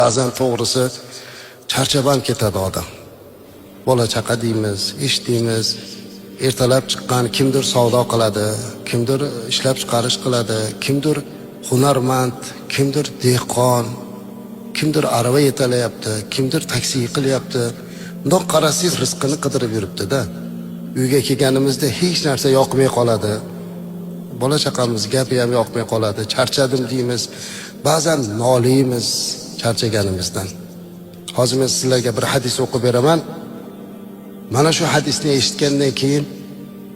Ba'zan to'g'risi charchab ketadi odam. Bola chaqa deymiz, ish deymiz. Ertalab chiqqan kimdir savdo qiladi, kimdir ishlab chiqarish qiladi, kimdir hunarmand, kimdir dehqon, kimdir arava yetalayapti, kimdir taksi qilyapti. Bundoq qarasangiz rizqini qidirib yuribdi-da. Uyga kelganimizda hech narsa yoqmay qoladi. Bola chaqamiz gapi ham yoqmay qoladi. Charchadim deymiz. Ba'zan noliymiz charchaganimizdan. Hozir men sizlarga bir hadis o'qib beraman. Mana shu hadisni eshitgandan keyin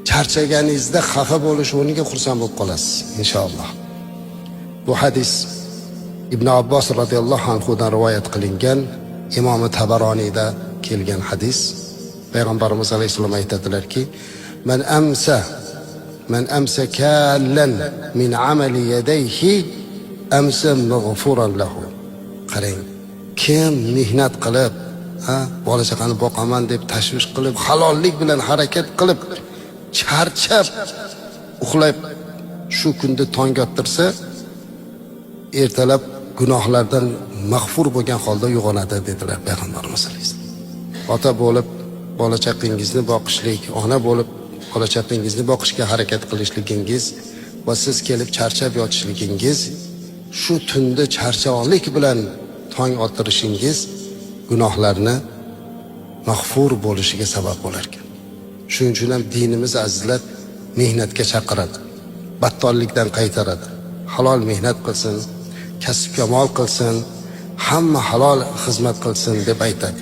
charchaganingizda xafa bo'lish o'rniga xursand bo'lib qolasiz inshaalloh. Bu hadis Ibn Abbos radhiyallohu anhu dan rivoyat qilingan, Imom Tabaroniyda kelgan hadis. Payg'ambarimiz alayhisalom aytadilarki, man amsa kallan min amali yadayhi amsa maghfuran lahu. Qarang, kim mehnat qilib, bola chaqani boqaman deb tashvish qilib, halollik bilan harakat qilib, charchab, uxlab shu kunda tong ottirsa, ertalab gunohlardan mag'fur bo'lgan holda uyg'onadi dedilar Payg'ambarimiz alayhisalom. Ota bo'lib bola chaqangizni boqishlik, ona bo'lib bola chaqangizni boqishga harakat qilishligingiz va siz kelib charchab yotishligingiz, shu tunda charchoqlik bilan tong ottirishingiz gunohlarni mag'fur bo'lishiga sabab bo'lar ekan. Shuning uchun ham dinimiz azizlar mehnatga chaqiradi, battollikdan qaytaradi. Halol mehnat qilsin, kasb kamol qilsin, hamma halol xizmat qilsin deb aytadi.